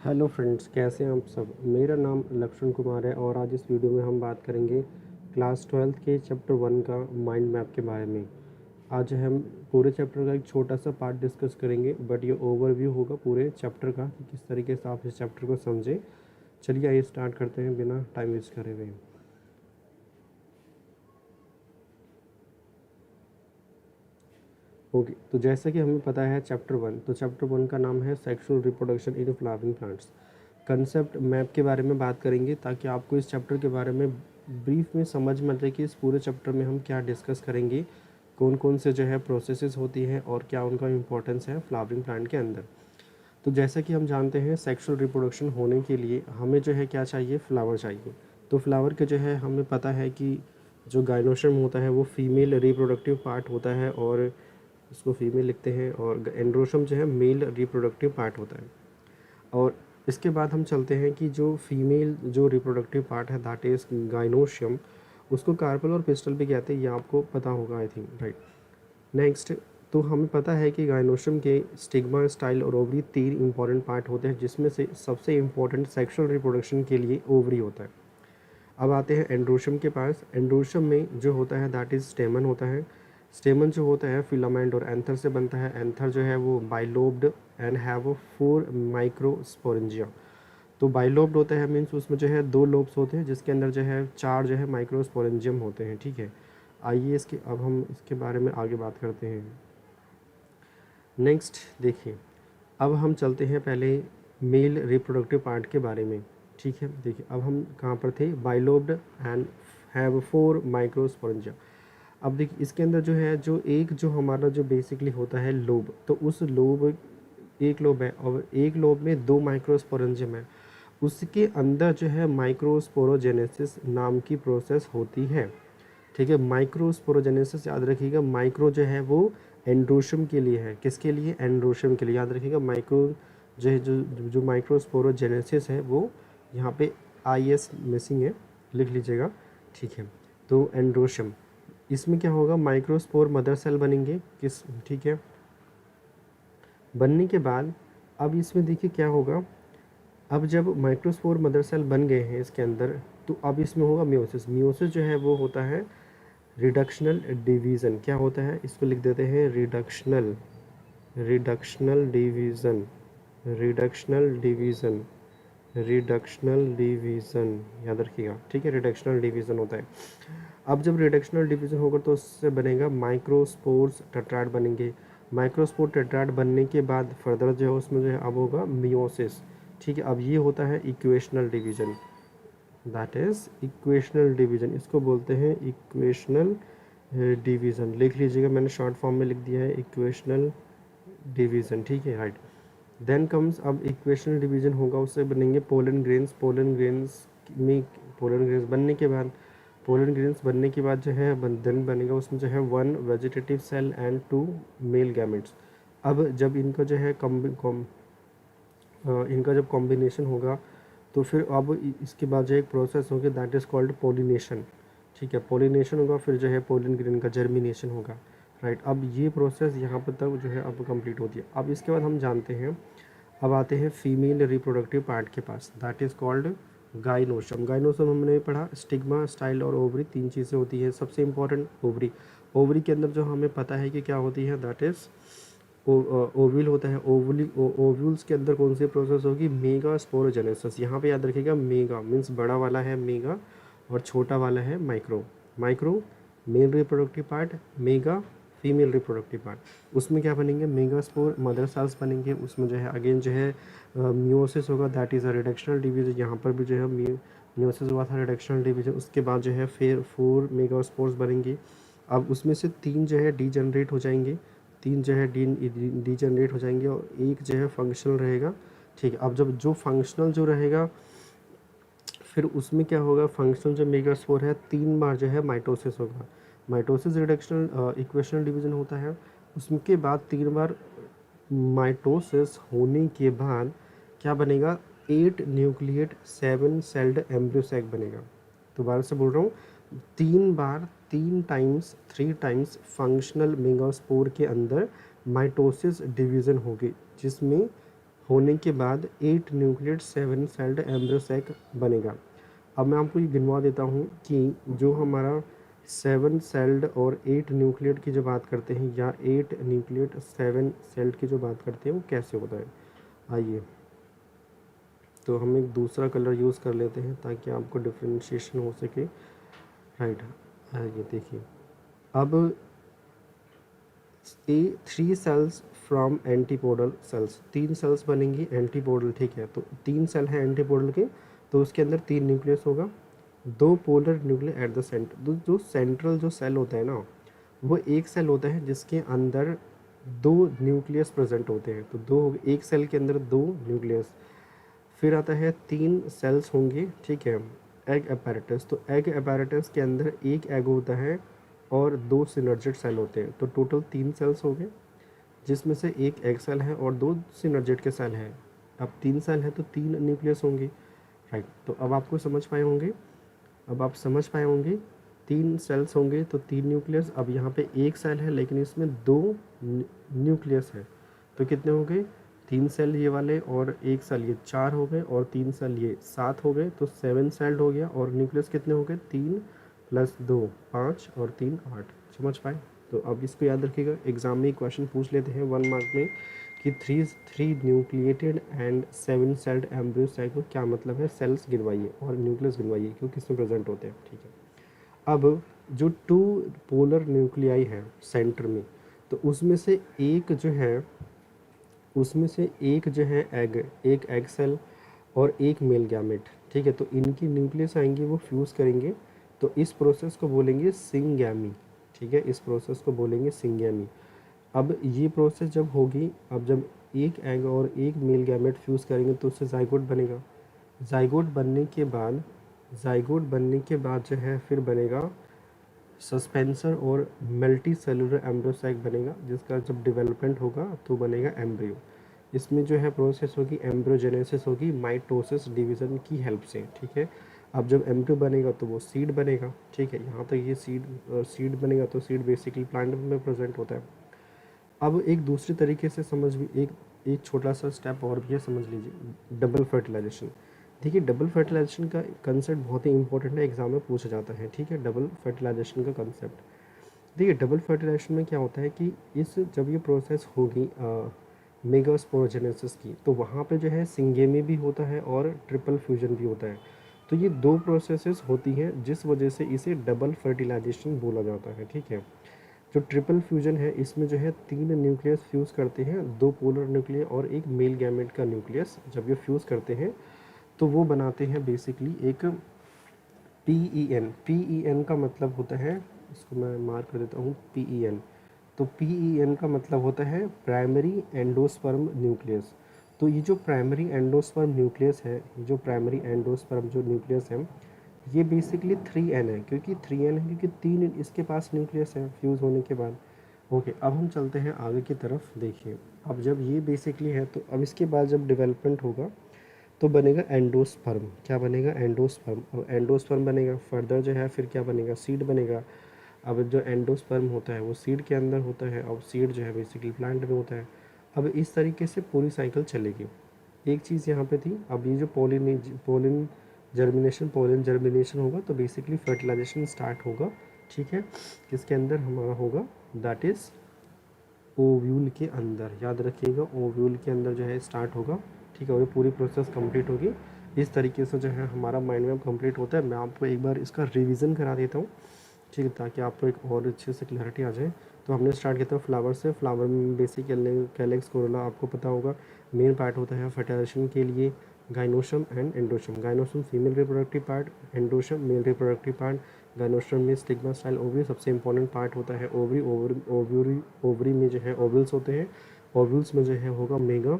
Hello friends, कैसे हैं आप सब। मेरा नाम लक्ष्मण कुमार है और आज इस वीडियो में हम बात करेंगे क्लास 12th के चैप्टर 1 का माइंड मैप के बारे में। आज हम पूरे चैप्टर का एक छोटा सा पार्ट डिस्कस करेंगे, बट ये ओवरव्यू होगा पूरे चैप्टर का कि किस तरीके से आप इस चैप्टर को समझें। चलिए आइए स्टार्ट करते हैं बिना टाइम वेस्ट करे हुए। ओके, तो जैसा कि हमें पता है चैप्टर 1, तो चैप्टर 1 का नाम है sexual reproduction in flowering plants. Concept map के बारे में बात करेंगे ताकि आपको इस चैप्टर के बारे में ब्रीफ में समझ में आए कि इस पूरे चैप्टर में हम क्या डिस्कस करेंगे, कौन कौन से जो है प्रोसेसेस होती हैं और क्या उनका इम्पोर्टेंस है फ्लावरिंग प्लांट के अंदर। तो जैसा कि हम जानते हैं सेक्सुअल रिप्रोडक्शन होने के लिए हमें जो है क्या चाहिए, फ्लावर चाहिए। तो फ्लावर के जो है हमें पता है कि जो गाइनोशियम होता है वो फीमेल रिप्रोडक्टिव पार्ट होता है और इसको फीमेल लिखते हैं, और एंड्रोशम जो है मेल रिप्रोडक्टिव पार्ट होता है। और इसके बाद हम चलते हैं कि जो फीमेल जो रिप्रोडक्टिव पार्ट है दैट इज़ गाइनोशियम, उसको कार्पल और पिस्टल भी कहते हैं, ये आपको पता होगा आई थिंक, राइट। नेक्स्ट, तो हमें पता है कि गाइनोशियम के स्टिग्मा, स्टाइल और ओवरी 3 इंपॉर्टेंट पार्ट होते हैं, जिसमें से सबसे इम्पॉर्टेंट सेक्सुअल रिप्रोडक्शन के लिए ओवरी होता है। अब आते हैं एंड्रोशियम के पास। एंड्रोशियम में जो होता है दैट इज़ स्टेमन होता है। स्टेमन जो होता है फिलामेंट और एंथर से बनता है। एंथर जो है वो बाइलोब्ड एंड हैव 4 माइक्रोस्पोरेंजिया। तो बाइलोब्ड होता है मीन्स उसमें जो है 2 लोब्स होते हैं, जिसके अंदर जो है 4 जो है माइक्रोस्पोरेंजियम होते हैं, ठीक है। आइए इसके अब हम इसके बारे में आगे बात करते हैं। नेक्स्ट देखिए, अब हम चलते हैं पहले मेल रिप्रोडक्टिव पार्ट के बारे में, ठीक है। देखिए अब हम कहाँ पर थे, बाइलोब्ड एंड हैव 4 माइक्रोस्पोरेंजिया। अब देखिए इसके अंदर जो है जो हमारा जो बेसिकली होता है लोब, तो उस लोब एक लोब है और एक लोब में 2 माइक्रोस्पोरेंजियम है। उसके अंदर जो है माइक्रोस्पोरोजेनेसिस नाम की प्रोसेस होती है, ठीक है। माइक्रोस्पोरोजेनेसिस याद रखिएगा, माइक्रो जो है वो एंड्रोशियम के लिए है, किसके लिए, एंड्रोशियम के लिए। याद रखिएगा माइक्रो जो है जो माइक्रोस्पोरोजेनेसिस है वो यहाँ पे IS मिसिंग है, लिख लीजिएगा, ठीक है। तो एंड्रोशियम, इसमें क्या होगा, माइक्रोस्पोर मदर सेल बनेंगे किस, ठीक है। बनने के बाद अब इसमें देखिए क्या होगा, अब जब माइक्रोस्पोर मदर सेल बन गए हैं इसके अंदर, तो अब इसमें होगा मियोसिस। मियोसिस जो है वो होता है रिडक्शनल डिवीज़न। क्या होता है, इसको लिख देते हैं reductional reductional division reductional division reductional division, याद रखिएगा, ठीक है। रिडक्शनल डिवीज़न होता है। अब जब रिडक्शनल डिवीज़न होगा तो उससे बनेगा माइक्रोस्पोर्स टेट्राड बनेंगे। माइक्रोस्पोर टेट्राड बनने के बाद फर्दर जो है उसमें जो है अब होगा मियोसिस, ठीक है। अब ये होता है equational division, that is equational division, इसको बोलते हैं इक्वेशनल डिवीज़न। लिख लीजिएगा, मैंने शॉर्ट फॉर्म में लिख दिया है इक्वेशनल डिवीज़न, ठीक है, राइट। देन कम्स, अब इक्वेशनल डिवीज़न होगा, उससे बनेंगे पोलन ग्रेन्स। पोलन ग्रेन्स में पोलन ग्रेन्स बनने के बाद जो है देन बनेगा उसमें जो है 1 vegetative cell and 2 male gametes. अब जब इनका जो है इनका जब कॉम्बिनेशन होगा तो फिर अब इसके बाद जो एक प्रोसेस होगी दैट इज़ कॉल्ड पोलिनेशन, ठीक है। पोलिनेशन होगा, फिर जो है पोलन ग्रेन का जर्मिनेशन होगा, राइट। अब ये प्रोसेस यहाँ पर तक जो है अब कंप्लीट होती है। अब इसके बाद हम जानते हैं, अब आते हैं फीमेल रिप्रोडक्टिव पार्ट के पास, that is called gynoecium. Gynoecium हमने पढ़ा, स्टिग्मा, स्टाइल और ओवरी 3 चीज़ें होती है। सबसे इंपॉर्टेंट ओवरी, ओवरी के अंदर जो हमें पता है कि क्या होती है दैट इज़ ओव्यूल होता है। ओव्यूल्स के अंदर कौन सी प्रोसेस होगी, मेगा स्पोरोजेनेसिस। यहाँ पे याद रखिएगा मेगा मीन्स बड़ा वाला है मेगा और छोटा वाला है micro. Micro male reproductive part, mega female reproductive part. उसमें क्या बनेंगे, मेगा स्पोर मदर सेल्स बनेंगे। उसमें जो है अगेन जो है मियोसिस होगा, that is a reductional division. यहाँ पर भी जो है मियोसिस हुआ था, रिडक्शनल डिवीजन। उसके बाद जो है फिर 4 मेगा स्पोर्स बनेंगे। अब उसमें से 3 जो है डीजनरेट हो जाएंगे, 3 जो है डीजनरेट हो जाएंगे और एक जो है फंक्शनल रहेगा, ठीक है। अब जब जो फंक्शनल जो रहेगा फिर उसमें क्या होगा, फंक्शनल जो मेगास्पोर है 3 बार जो है माइटोसिस होगा। माइटोसिस रिडक्शनल इक्वेशनल डिवीजन होता है। उसके बाद 3 बार माइटोसिस होने के बाद क्या बनेगा, 8 न्यूक्लिएट 7 सेल्ड एम्ब्रियो सैक बनेगा। दोबारा से बोल रहा हूँ, 3 बार 3 टाइम्स फंक्शनल मेगास्पोर के अंदर माइटोसिस डिवीज़न होगी, जिसमें होने के बाद 8 न्यूक्लियट 7 सेल्ड एम्ब्रियो सैक बनेगा। अब मैं आपको ये गिनवा देता हूँ कि जो हमारा 7 सेल्ड और 8 न्यूक्लियट की जो बात करते हैं या 8 न्यूक्लियट 7 सेल्ड की जो बात करते हैं वो कैसे होता है। आइए तो हम एक दूसरा कलर यूज़ कर लेते हैं ताकि आपको डिफ्रेंशिएशन हो सके। राइट, ये देखिए अब a 3 cells from antipodal cells, 3 cells बनेंगी एंटीपोडल, ठीक है। तो 3 सेल हैं एंटीपोडल के, तो उसके अंदर 3 न्यूक्लियस होगा, 2 polar nucleus at the centre. जो सेंट्रल जो सेल होता है ना, वो एक सेल होता है जिसके अंदर 2 न्यूक्लियस प्रेजेंट होते हैं। तो एक सेल के अंदर 2 न्यूक्लियस। फिर आता है 3 सेल्स होंगे, ठीक है, एग apparatus। तो एग apparatus के अंदर एक एग होता है और 2 सिनर्जिड सेल होते हैं। तो टोटल 3 सेल्स हो गए, जिसमें से एक एग सेल है और 2 सिनर्जिड के सेल हैं। अब 3 सेल है तो 3 न्यूक्लियस होंगे। राइट, तो अब आपको समझ पाए होंगे, अब आप समझ पाए होंगे 3 सेल्स होंगे तो 3 न्यूक्लियस। अब यहाँ पे एक सेल है लेकिन इसमें 2 न्यूक्लियस है, तो कितने हो गए, 3 सेल ये वाले और एक सेल ये, 4 हो गए, और 3 सेल ये 7 हो गए, तो 7 सेल्ड हो गया। और न्यूक्लियस कितने हो गए, 3 + 2 5 और 3 8। समझ पाए। तो अब इसको याद रखिएगा, एग्जाम में क्वेश्चन पूछ लेते हैं 1 मार्क में कि three nucleated and 7 celled embryo sac को क्या मतलब है। सेल्स गिनवाइए और न्यूक्लियस गिनवाइए क्योंकि किसमें प्रेजेंट होते हैं, ठीक है। अब जो 2 पोलर न्यूक्लियाई है सेंटर में, तो उसमें से एक जो है, एक एग सेल और एक मेल गैमेट, ठीक है। तो इनकी न्यूक्लियस आएंगी, वो फ्यूज़ करेंगे, तो इस प्रोसेस को बोलेंगे सिंगैमी, ठीक है। इस प्रोसेस को बोलेंगे सिंगैमी। अब ये प्रोसेस जब होगी, अब जब एक एग और एक मेल गैमेट फ्यूज़ करेंगे तो उससे जाइगोट बनेगा। जाइगोट बनने के बाद जो है फिर बनेगा सस्पेंसर और मल्टी सेलुलर एम्ब्रियोसैक बनेगा, जिसका जब डेवलपमेंट होगा तो बनेगा एम्ब्रियो। इसमें जो है प्रोसेस होगी एम्ब्रियोजेनेसिस होगी माइटोसिस डिवीज़न की हेल्प से, ठीक है। अब जब एम्ब्रियो बनेगा तो वो सीड बनेगा, ठीक है। यहाँ तक ये सीड बनेगा, तो सीड बेसिकली प्लांट में प्रेजेंट होता है। अब एक दूसरे तरीके से समझ भी, एक छोटा सा स्टेप और भी है, समझ लीजिए, डबल फर्टिलाइजेशन। देखिए डबल फर्टिलाइजेशन का कंसेप्ट बहुत ही इंपॉर्टेंट है, एग्जाम में पूछा जाता है, ठीक है। डबल फर्टिलाइजेशन का कंसेप्ट देखिए, डबल फर्टिलाइजेशन में क्या होता है कि जब ये प्रोसेस होगी मेगास्पोरोजेनेसिस की, तो वहाँ पे जो है सिंगेमी भी होता है और ट्रिपल फ्यूजन भी होता है। तो ये 2 प्रोसेसेस होती हैं, जिस वजह से इसे डबल फर्टिलाइजेशन बोला जाता है, ठीक है। जो ट्रिपल फ्यूजन है, इसमें जो है 3 न्यूक्लियस फ्यूज़ करते हैं, 2 पोलर न्यूक्लियस और एक मेल गैमेट का न्यूक्लियस। जब ये फ्यूज़ करते हैं तो वो बनाते हैं बेसिकली एक PEN का मतलब होता है, इसको मैं मार्क कर देता हूँ, PEN। तो PEN का मतलब होता है प्राइमरी एंडोस्पर्म न्यूक्लियस। तो ये जो प्राइमरी एंडोस्पर्म न्यूक्लियस है, ये जो प्राइमरी एंडोस्पर्म जो न्यूक्लियस है, ये बेसिकली 3N है। क्योंकि 3N है क्योंकि 3 इसके पास न्यूक्लियस है फ्यूज़ होने के बाद। ओके, अब हम चलते हैं आगे की तरफ। देखिए अब जब ये बेसिकली है, तो अब इसके बाद जब डेवलपमेंट होगा तो बनेगा एंडोस्पर्म। क्या बनेगा, एंडोस्पर्म। अब एंडोस्पर्म बनेगा, फर्दर जो है फिर क्या बनेगा, सीड बनेगा। अब जो एंडोस्पर्म होता है वो सीड के अंदर होता है, और सीड जो है बेसिकली प्लांट में होता है। अब इस तरीके से पूरी साइकिल चलेगी। एक चीज़ यहाँ पे थी, अब ये जो पोलिन जर्मिनेशन होगा तो बेसिकली फर्टिलाइजेशन स्टार्ट होगा, ठीक है। किसके अंदर हमारा होगा, दैट इज़ ओव्यूल के अंदर। याद रखिएगा, ओव्यूल के अंदर जो है स्टार्ट होगा, ठीक है। और ये पूरी प्रोसेस कंप्लीट होगी। इस तरीके से जो है हमारा माइंड मैप कंप्लीट होता है। मैं आपको एक बार इसका रिवीजन करा देता हूँ, ठीक है, ताकि आपको एक और अच्छे से क्लैरिटी आ जाए। तो हमने स्टार्ट किया था फ्लावर से। फ्लावर में बेसिक कैलेक्स कोरोला आपको पता होगा। मेन पार्ट होता है फर्टिलाइजेशन के लिए gynoecium and एंडोशम। Gynoecium female reproductive part, एंडोशम male reproductive part. Gynoecium में स्टिग्मा स्टाइल ओवरी सबसे इंपॉर्टेंट पार्ट होता है। ओवरी में जो है ओवल्स होते हैं। ओवल्स में जो है होगा मेगा,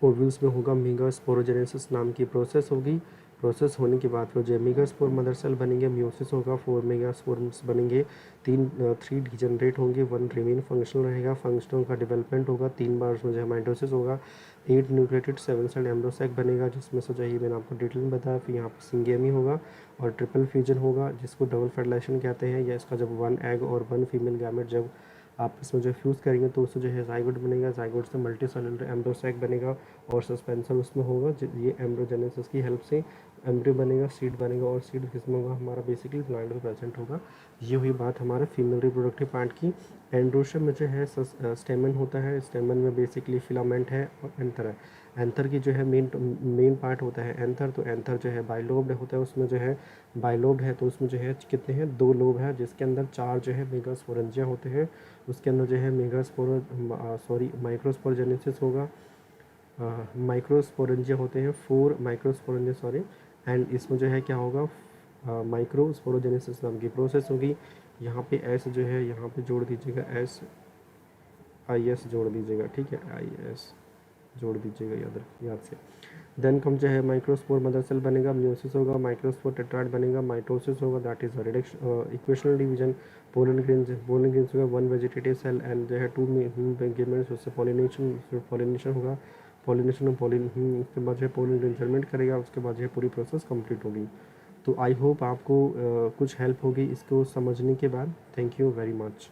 ओव्यूल्स में होगा मेगा स्पोरोजेनेसिस नाम की प्रोसेस होगी। प्रोसेस होने के बाद फिर जो मेगा स्पोर मदर सेल बनेंगे, म्योसिस होगा, 4 मेगा स्पोर्स बनेंगे, 3 डिजनरेट होंगे, 1 रिमेन फंक्शनल रहेगा। फंक्शनल का डेवलपमेंट होगा, 3 बार उसमें जो है माइटोसिस होगा, 8 न्यूक्लिएटेड 7 सेल एम्ब्रोसैक बनेगा, जिसमें से जो है मैंने आपको डिटेल में बताया। फिर यहाँ पर सिंगेमी होगा और ट्रिपल फ्यूजन होगा, जिसको डबल फर्टिलाइजेशन कहते हैं। या इसका जब 1 एग और 1 फीमेल गैमेट जब आप इसमें जो फ्यूज़ करेंगे तो उससे जो है ज़ाइगोट बनेगा, ज़ाइगोट से मल्टी सेलुलर एम्ब्रो सैक बनेगा और सस्पेंसर उसमें होगा। ये एम्ब्रोजेनेसिस की हेल्प से एम्ब्रियो बनेगा, सीड बनेगा और सीड किसमें होगा हमारा बेसिकली प्लांट में प्रेजेंट होगा। ये हुई बात हमारे फीमेल रिप्रोडक्टिव पार्ट की। एंड्रोशियम में जो है स्टेमन होता है, स्टेमन में बेसिकली फिलामेंट है और एंथर है। एंथर की जो है मेन पार्ट होता है एंथर, तो एंथर जो है बाइलोब्ड होता है, उसमें जो है बाइलोब्ड है तो उसमें जो है कितने हैं 2 लोब है, जिसके अंदर 4 जो है मेगास्पोरेंजिया होते हैं। उसके अंदर जो है माइक्रोस्पोरोजेनेसिस होगा, माइक्रोस्पोरेंजिया होते हैं 4 माइक्रोस्पोरेंजिया सॉरी। एंड इसमें जो है क्या होगा माइक्रोस्पोरोजेनेसिस नाम की प्रोसेस होगी। यहाँ पे एस जो है यहाँ पे जोड़ दीजिएगा, एस आई एस जोड़ दीजिएगा, ठीक है, आई एस जोड़ दीजिएगा याद से। देन कम जो है माइक्रोस्पोर मदर सेल बनेगा, म्यूसिस होगा, माइक्रोस्पोर टेट्राइड बनेगा, माइटोसिस होगा, that is reduction equational division. Pollen grains होगा 1 वेजिटेटिव सेल एंड जो है 2 गेमेट्स, उससे पॉलिनेशन होगा, उसके बाद जो है पोलन ग्रेन जर्मेंट करेगा, उसके बाद जो है पूरी प्रोसेस कंप्लीट होगी। तो आई होप आपको कुछ हेल्प होगी इसको समझने के बाद। Thank you very much.